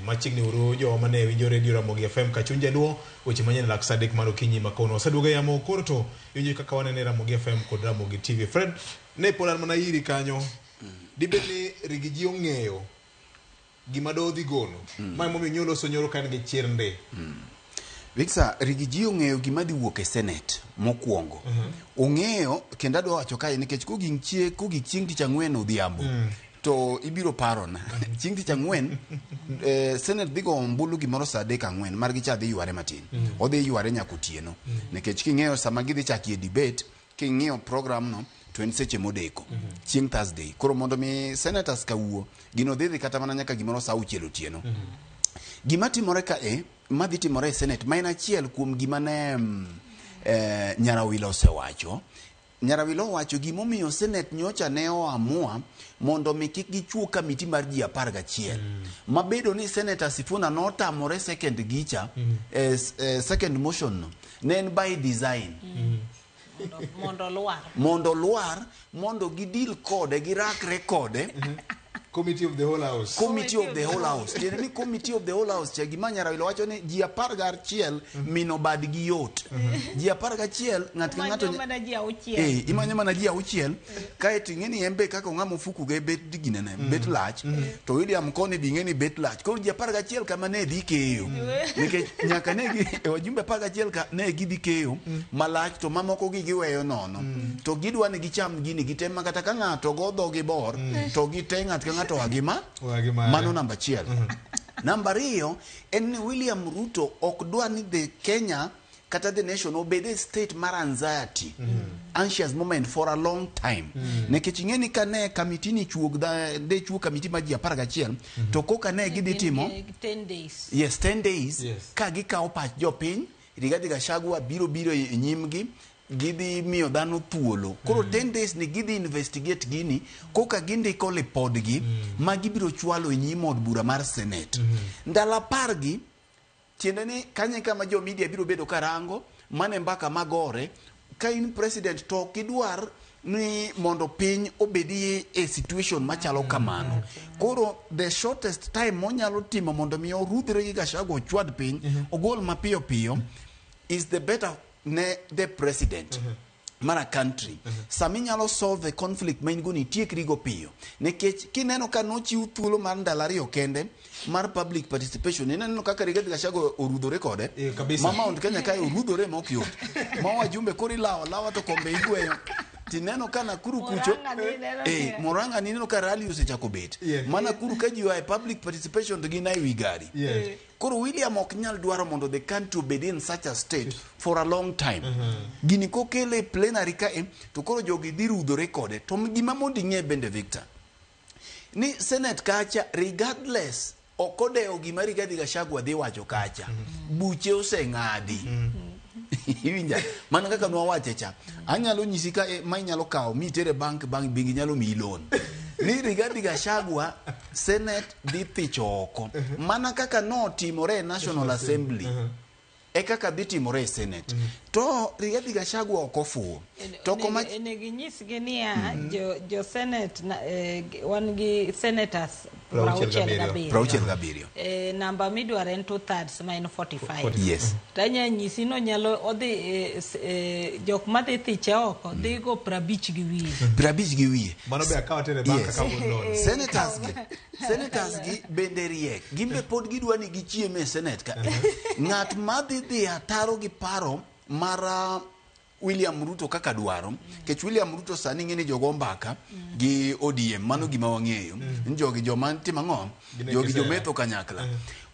Machigni uru jo mane winjo radio Ramogi FM kachunja luo weche manyien lak sadek mano kinyi makono saduga yamo korto yunyi kaka wanene Ramogi FM kod Ramogi TV. Fred ne polan mana iri kanyo dibeni rigiji ong'eyo gima do dhi gono mai momi nyolo sonyoro kan gi chirnde Viksa rigiji ong'eyo gima dhi wuok e Senate mokwongo ong'eyo kendo adwa wacho kae nikech koging chieng' tich ang'wen odhiambo to ibiro parona chieng' tich ang'wen Senate dhi go ombulu gimoro saa 3:04 mar gicha dhi yware matin odhi yware nyaka otieno nikech king'eyo sama gidhi chakie debate king'iyo program no to en seche modeko chieng' Thursday koro mondo mi senators kawuo gino dhi kata mana nyaka gimoro saa 6 otieno gima timore ka madhi timore e Senate ma en achiel kuom gima ne Nyarawilo osewacho. Nyarawilo owacho gimomiyo Senate nyocha ne oamua mondo mi kik gichuo kamiti mar ji 11 mabedo ni Senator Sifuna notamore second gicha second motion no ne en by design mondo luar mondo gidil kode girakre kode Committee of the whole house. Committee of the whole house. Tieni committee of the whole house. Che gima Nyarawilo wacho ni ji 11 mino bad gi yot. Ji 11 ng'at ka ng'ato imanyo mana ji 6 kae ting'eni embe kaka ng'amo fuku ge bet diginene bet lach to William Kone bing'eni bet lach. Koro ji 11 kama ne dhi keyo. Nikech nyaka ne gi wajumbe 11 ka ne gidhi keyo malach to mamoko gi giweyo nono. To gidwa ni gicham gini gitema kata ka ng'ato godho gi bor to gite ng'at ka to agima mano namba chiel namba 2 en William Ruto ok dwa ni the Kenya kata the nation obede state mar anxiety anxious moment for a long time nekech ing'eni ka ne kamiti ni chuog de chuo kamiti ma ji 11 to koka ne gidhi timo 10 days yes 10 days ka gikawo pach jopiny Rigathi Gachagua biro e nyimgi gidhi miyo dhano thuolo koro 10 days ni gidhi investigate gini koka gindiko lipodgi ma gibiro chwalo e nyim od bura mar Senate ndalo 10 gi tiende ni kanye kama jo media biro bedo karango mane mbaka magore ka in president to kidwar ni mondo piny obedi e situation machalo kamano koro the shortest time monyalo timo mondo mi orudhre gi Gachagua chwad piny ogol mapiyo piyo is the better ne the president mara country sami nyalo solve the conflict main go ni tiekri go piyo nekech kineno ka nochiw thuolo mar ndalo 2 kende mar public participation ineno kaka Rigathi Gachagua orudhore kode mama on Kenya kai orudhore ma ok yot ma wajumbe kori lawa to kombe igweyo tineno kana kuru kucho moranga nineno ka rally osechako bet mana kuru ka jiwa e public participation to gina wi gari koro William ok nyal dwaro mondo the country obed in such a state for a long time gini kokele plenary ka to koro jogi dhi rudhore kode to gima mondo ing'e bende Victor ni Senate kacha regardless okodeo gima Rigathi Gachagua dhi wacho kacha buche oseng'adi iwinja mana kaka nwawache cha anyalo nyisi ka ma inyalo kawo mitere bank bingi nyalo mi loan ni Rigathi Gachagua Senate dhi thicho oko mana kaka no timore National Assembly kaka dhi timore Senate to Rigathi Gachagua okofuo to koma enegi nyisgi niya jo Senate wan gi senators Rauchel Gabirio namba midwaro en 2/3 ma en 45 yes tanya nyisi no nyalo odhi jok madhi thiche oko dhi go 50 gi wiye mano be akawa tere banka ka loan senators gi bende riek gimbe pod gidwa ni gichieme e Senate ka ng'at madhi ataro gi paro mara William Ruto kaka dwaro kech William Ruto sani ng'eni jogo mbaka gi ODM mano gima wang'eyo jogi joma timo ng'o jogi jometho kanyakla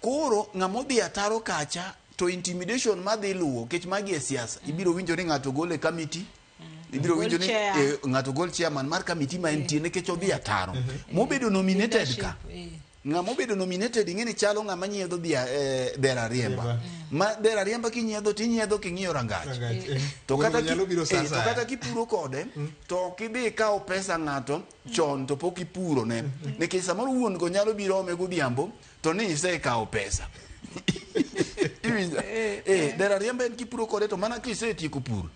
koro ng'amodhi ataro kacha to intimidation madhi luwo kech magi e siasa ibiro winjo ni ng'ato gole committee ibiro winjo ni ng'ato gol chairman mar committee ma entiene kech odhi ataro mobedo nominated ka ng'ama obedo nominated ing'eni chalo ng'ama nyiedho dera riemba ma dera riemba kinyiedho tinyiedho king'iyo rangach to kata kipuro kode to kidhi kawo pesa ng'ato chon to pok ipuro ne nikech samoro wuon go nyalo biro ome godhiambo to ni isekawo pesa dera riemba en kipuro kode to mana kisetieko puro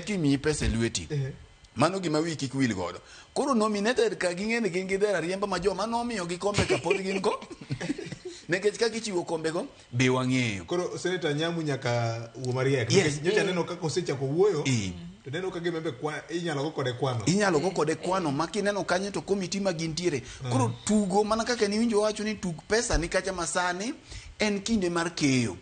kimiyi pesa lweti mano gima wiki kwil godo koro nominated ka ging'eni gin gi dera riemba ma joma nomiyo gi kombe ka pod gin ko Nekech ka gichiwo kombe go be wang'eyo. Koro Senator Nyamu nyaka Mariek. Yes. Nyocha neno kaka osechako wuoyo. To neno ka gimbe inyalo go kode kwano. Inyalo go kode kwano makineno kanyo to komiti magintiere. Koro tugo mana kaka ni winjo wacho ni tug pesa ni kacha masani en kinde mar keyo.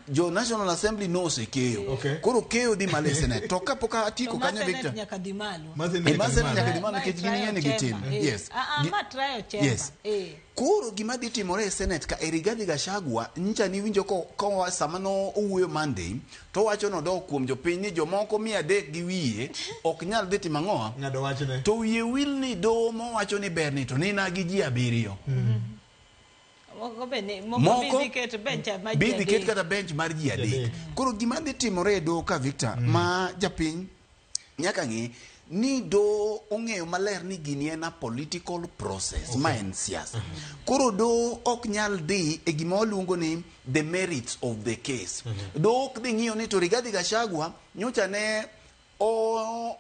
Jo National Assembly nose keyo. Koro keyo di male Senate. To kapok atiko kanyo Victor. Nyaka di malo. Masen nyaka di malo nikech gini gitin. Yes. Ma trial chamber. Yes. Koro gima dhi timore e Senate ka Rigathi Gachagua nyicha ni winjo ko sama no owuoyo Monday to wacho no dok kuom jopiny ni jomoko 300 gi wiye ok nyal dhi timo ang'oa. Ng'ado wachne. To wiye wil ni do mo wacho ni ber ni to ni na gi ji 7. Moko bidhi ket kata bench mar ji 3. Koro gima dhi timore e do ka Victor ma japiny nyaka ng'e ni do ong'eyo maler ni gini en a political process ma en siasa. Koro do ok nyal dhi e gima waluongo ni the merits of the case. Do ok dhi ng'iyo ni to Rigathi Gachagua nyocha ne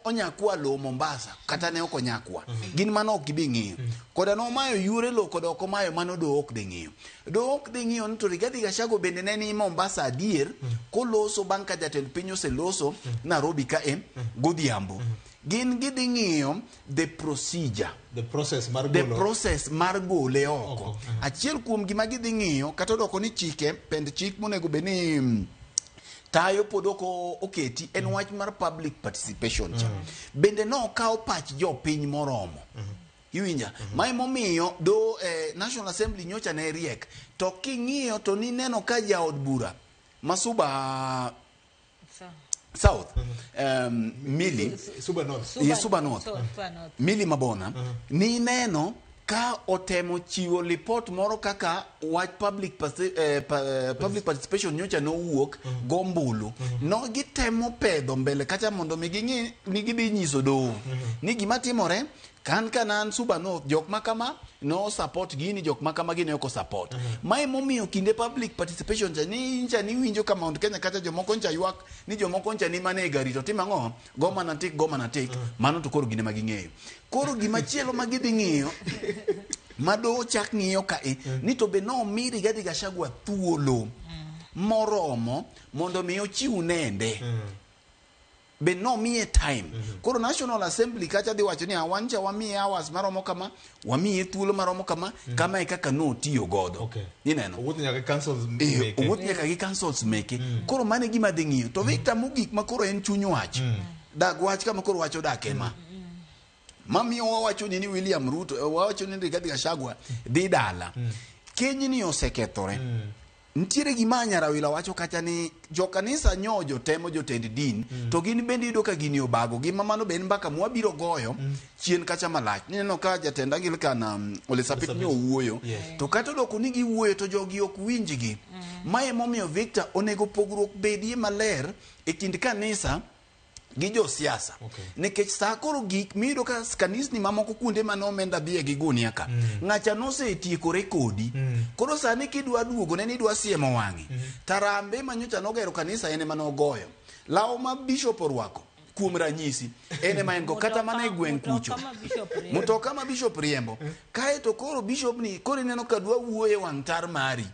onyakwa lo Mombasa kata ne ok onyakwa. Gin mano ok gibi ng'iyo. Koda no mayo yure lo koda ok mayo mano do ok dhi ng'iyo. Do ok dhi ng'iyo ni to Rigathi Gachagua bende ne ni Mombasa adier koloso bang' ka jatend piny oseloso Nairobi ka godhiambo. Gin gidhi ng'iyo the process mar gole oko. Achiel kuom gima gidhi ng'iyo kata doko ni chike pend chik monego be ni tayo podoko oketi en wach mar public participation cha. Bende no kawo pach jopiny moromo. Iwinja mai momiyo do National Assembly nyocha ne riek to king'iyo to ni neno ka jaod bura Masuba South Mili Suba North Mili Mabona ni neno ka otemo chiwo report moro kaka wach public participation nyocha no wuok gombulu no gitemo pedho mbele kacha mondo miging'i ni gidhi nyiso do ni gima timore kanan Suba North jok makama no support gini jok makama gini oko support. Mai momiyo kinde public participation ncha ni winjo kama Mount Kenya kata jomoko ncha ywak ni jomoko ncha ni mane gari to timo ang'o goma na tik mano to koro gine maging'eyo. Koro gima chielo magidhi ng'iyo mado chak ng'iyo ka ni to be no mi Rigathi Gachagua thuolo moromo mondo mi ochiw nende. Be no miye time. Koro National Assembly kacha dhi wacho ni awancha wamiye hours maromo kama wamiye thuolo maromo kama kama e kaka no tiyo godo. Ineno owuoth nyaka councils make. Owuoth nyaka gi councils make. Koro mane gima dhi ng'iyo to Victor mogik makoro en chuny wach. Dag wach kama koro wacho dak ema. Mamiyo wawacho ni William Ruto wawacho ni Rigathi Gachagua dhi dala. Keny ni osekethore. Ntiere gima Nyarawila wacho kacha ni jokanisa nyojo temo jotend din to gin bende yudo ka gini obago gima mano ben mbaka mwabiro goyo chien kacha malach. Neno ka jatend Anglican Ole Sapit nyo wuoyo to kata doko ni gi wuoyo to jogi ok winjgi. Mae momiyo Victor onego pogruok bedie maler e kind kanisa gi jo siasa. Nikech sa koro gik mido ka kanisni mamoko kuonde mano omenda dhie gi gunia ka ng'acha nosetiekore kodi. Koro sani kidwa duogo ne ni dwa siemo wang'i tarambe manyocha nogero kanisa ene manogoyo law ma bishop orwako kuom ranyisi ene ma en go kata mana e gweng' kucho mutoka ma bishop riembo kae to koro bishop ni koro neno ka dwa wuoye wang' tar mari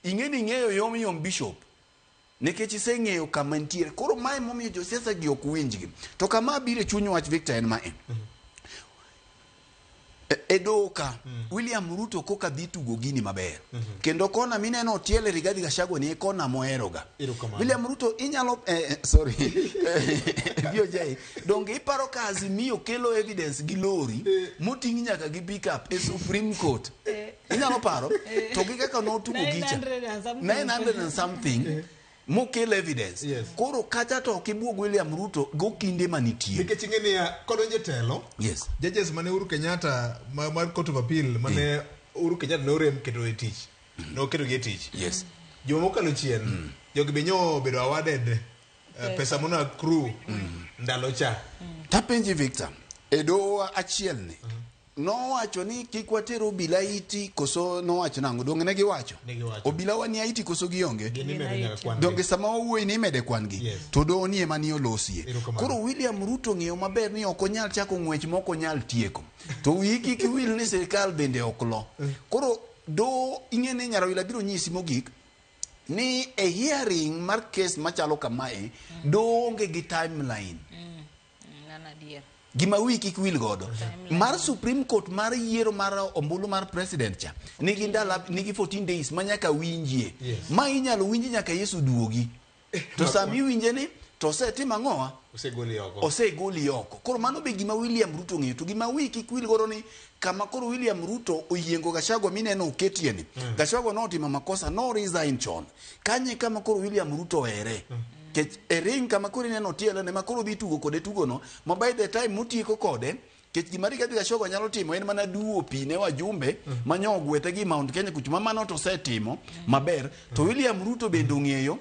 ing'eyo yom bishop nikech iseng'eyo kama ntiere. Koro mae momiyo josiasa gi ok winjgi. To kama bire chuny wach Victor en ma Edoka William Ruto koka dhi tugo gini maber. Kendo kona mineno tiele Rigathi Gachagua ni kona moheroga. William Ruto inyalo sorry BOJ donge iparo ka Azimio kelo evidence gi lori moting nyaka gi pick up e Supreme Court. Inyalo paro to gi kaka no tugo gicha 900 and something mokel evidence. Koro kata to kibuog William Ruto go kinde manitie. Nikech ing'eni kodonje telo. Judges mane Uhuru Kenyatta mar Court of Appeal mane Uhuru Kenyatta no rem keto e tich. No keto gi tich. Jomo kalo chien. Jogi benyo bedo awarded pesa mona crew ndalo cha. Tapenji Victor. Edo achiel ni. No wacho ni kik watero obila iti koso no wacho nango donge ne giwacho obila wani iti koso gionge donge sama owuoyi ni mede kwan gi to do ni ema ni olosie. Koro William Ruto ng'eyo maber ni ok onyal chako ng'wech moko nyal tieko to wiki ki wil ni sirkal bende oklo. Koro do ingene Nyarawila biro nyisi mogik ni a hearing mar case machalo kamae do onge gi timeline. Gima wiki kwil godo mar Supreme Court mar yiero mar ombulu mar president cha nigi ndala nigi 14 days manyaka winjie. Ma inyalo winji nyaka Yesu duogi. To sami winje ni to setima ngoa osegoli oko. Koro mano be gima William Ruto ng'eyo. To gima wiki kwil godo ni kama koro William Ruto oyiengo Gachagua mineno oketie ni. Gachagua notimo makosa no resign chon. Kanye kama koro William Ruto ere. Kech ring kama koro neno tielo ne makoro dhi tugo kode tugo no ma by the time mutieko kode kech gima rigathi Gachagua nyalo timo en mana duo pi ne wajumbe manyo gwete gi Mount Kenya kuchuma mano to setimo maber to William Ruto bende ong'eyo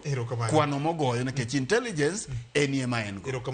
kwano mogoyo nikech intelligence en ema en go.